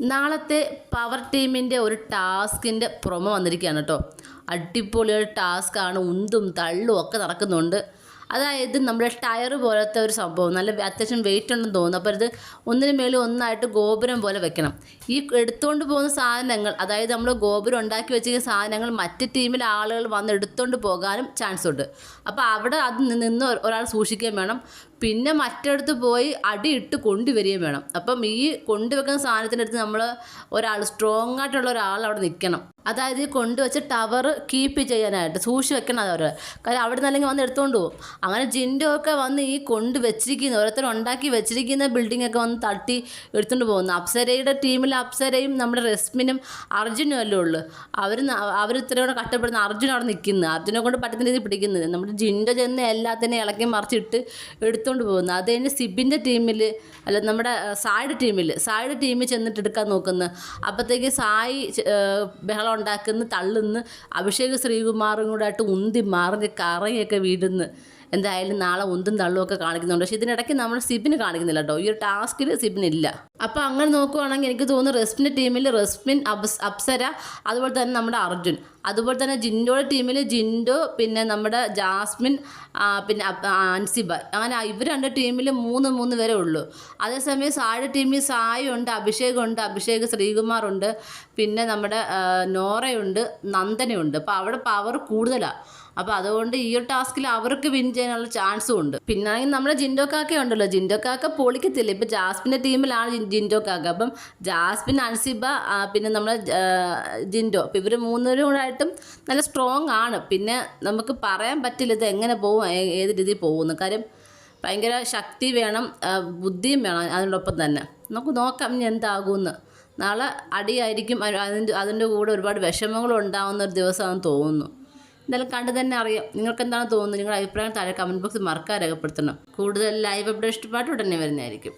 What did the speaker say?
നാളത്തെ പവർ ടീമിൻ്റെ ഒരു ടാസ്കിൻ്റെ പ്രൊമോ വന്നിരിക്കുകയാണ് കേട്ടോ. അടിപൊളി ഒരു ടാസ്ക്കാണ്. ഉന്തും തള്ളും ഒക്കെ നടക്കുന്നുണ്ട്. അതായത് നമ്മുടെ ടയർ പോലത്തെ ഒരു സംഭവം, നല്ല അത്യാവശ്യം വെയിറ്റ് ഉണ്ടെന്ന് തോന്നുന്നു. അപ്പോൾ ഇത് ഒന്നിന് മേളിൽ ഒന്നായിട്ട് ഗോപുരം പോലെ വെക്കണം. ഈ എടുത്തുകൊണ്ട് പോകുന്ന സാധനങ്ങൾ, അതായത് നമ്മൾ ഗോപുരം ഉണ്ടാക്കി വെച്ചിരിക്കുന്ന സാധനങ്ങൾ മറ്റ് ടീമിലെ ആളുകൾ വന്ന് എടുത്തുകൊണ്ട് പോകാനും ചാൻസ് ഉണ്ട്. അപ്പോൾ അവിടെ അത് നിന്ന് ഒരാൾ സൂക്ഷിക്കുകയും വേണം. പിന്നെ മറ്റിടത്ത് പോയി അടിയിട്ട് കൊണ്ടുവരികയും വേണം. അപ്പം ഈ കൊണ്ടുവെക്കുന്ന സാധനത്തിൻ്റെ അടുത്ത് നമ്മൾ ഒരാൾ, സ്ട്രോങ് ആയിട്ടുള്ള ഒരാൾ അവിടെ നിൽക്കണം. അതായത് ഈ കൊണ്ടുവച്ച് ടവർ കീപ്പ് ചെയ്യാനായിട്ട് സൂക്ഷിച്ച് വെക്കണം. അവർ കാര്യം അവിടെ നിന്നല്ലെങ്കിൽ വന്ന് എടുത്തുകൊണ്ട് പോകും. അങ്ങനെ ജിൻഡോ ഒക്കെ വന്ന് ഈ കൊണ്ടുവച്ചിരിക്കുന്ന, ഓരോരുത്തർ ഉണ്ടാക്കി വെച്ചിരിക്കുന്ന ബിൽഡിങ്ങൊക്കെ വന്ന് തട്ടി എടുത്തുകൊണ്ട് പോകുന്നു. അപ്സരയുടെ ടീമിൽ അപ്സരയും നമ്മുടെ റസ്മിനും അർജുനും അല്ലേ ഉള്ളൂ. അവർ ഇത്രയും കൂടെ കഷ്ടപ്പെടുന്ന അർജുൻ അവിടെ നിൽക്കുന്നത്, അർജുനെ കൊണ്ട് പറ്റുന്ന രീതിയിൽ പിടിക്കുന്നത്. നമ്മുടെ ജിൻഡോ ചെന്ന് എല്ലാത്തിനെയും ഇളക്കി മറിച്ചിട്ട് എടുത്തുകൊണ്ട് പോകുന്നു. അത് കഴിഞ്ഞ് സിബിൻ്റെ ടീമിൽ, അല്ല നമ്മുടെ സായിയുടെ ടീമിൽ ചെന്നിട്ട് എടുക്കാൻ നോക്കുന്നു. അപ്പോഴത്തേക്ക് സായി ബഹളം ഉണ്ടാക്കുന്ന, തള്ളുന്ന്, അഭിഷേക് ശ്രീകുമാറും കൂടെ ആയിട്ട് ഉന്തി മറിഞ്ഞ് കറയൊക്കെ വീടുന്ന്. എന്തായാലും നാളെ ഉന്തും തള്ളും ഒക്കെ കാണിക്കുന്നുണ്ട്. പക്ഷേ ഇതിനിടയ്ക്ക് നമ്മൾ സിബിന് കാണിക്കുന്നില്ല കേട്ടോ. ഈ ഒരു ടാസ്കിൽ സിബിനില്ല. അപ്പോൾ അങ്ങനെ നോക്കുവാണെങ്കിൽ എനിക്ക് തോന്നുന്നു റസ്മിൻ്റെ ടീമിൽ റസ്മിൻ, അപ്സര, അതുപോലെ തന്നെ നമ്മുടെ അർജുൻ, അതുപോലെ തന്നെ ജിൻഡോയുടെ ടീമിൽ ജിൻഡോ, പിന്നെ നമ്മുടെ ജാസ്മിൻ, പിന്നെ അൻസിബ, അങ്ങനെ ഇവർ രണ്ട് ടീമിൽ മൂന്ന് പേരേ ഉള്ളൂ. അതേസമയം സായിയുടെ ടീമിൽ സായി ഉണ്ട്, അഭിഷേക് ശ്രീകുമാറുണ്ട്, പിന്നെ നമ്മുടെ നോറയുണ്ട്, നന്ദനയുണ്ട്. അപ്പോൾ അവിടെ പവർ കൂടുതലാണ്. അപ്പോൾ അതുകൊണ്ട് ഈ ഒരു ടാസ്കിൽ അവർക്ക് വിൻ ചെയ്യാനുള്ള ചാൻസും ഉണ്ട്. പിന്നെ നമ്മുടെ ജിൻഡോ കാക്ക ഉണ്ടല്ലോ, ജിൻഡോ കാക്ക പൊളിക്കത്തില്ല. ഇപ്പോൾ ജാസ്മിൻ്റെ ടീമിലാണ് ജിൻഡോ കാക്ക. അപ്പം ജാസ്മിൻ, അൻസിബ, പിന്നെ നമ്മുടെ ജിൻഡോ, അപ്പോൾ ഇവർ മൂന്നുപേരും കൂടെ ആയിട്ടും നല്ല സ്ട്രോങ് ആണ്. പിന്നെ നമുക്ക് പറയാൻ പറ്റില്ല ഇത് എങ്ങനെ പോകും, ഏത് രീതിയിൽ പോകുന്നു. കാര്യം ഭയങ്കര ശക്തി വേണം, ബുദ്ധിയും വേണം. അതിനോടൊപ്പം തന്നെ നമുക്ക് നോക്കാം ഇനി എന്താകുമെന്ന്. നാളെ അടിയായിരിക്കും. അതിൻ്റെ കൂടെ ഒരുപാട് വിഷമങ്ങളും ഉണ്ടാകുന്ന ഒരു ദിവസമാണെന്ന് തോന്നുന്നു. എന്തായാലും കണ്ടു തന്നെ അറിയാം. നിങ്ങൾക്ക് എന്താണ് തോന്നുന്നത്? നിങ്ങളുടെ അഭിപ്രായം താഴെ കമൻറ്റ് ബോക്സിൽ മറക്കാതെ രേഖപ്പെടുത്തണം. കൂടുതൽ ലൈവ് അപ്ഡേറ്റ് പാട്ട് ഉടനെ വരുന്നതായിരിക്കും.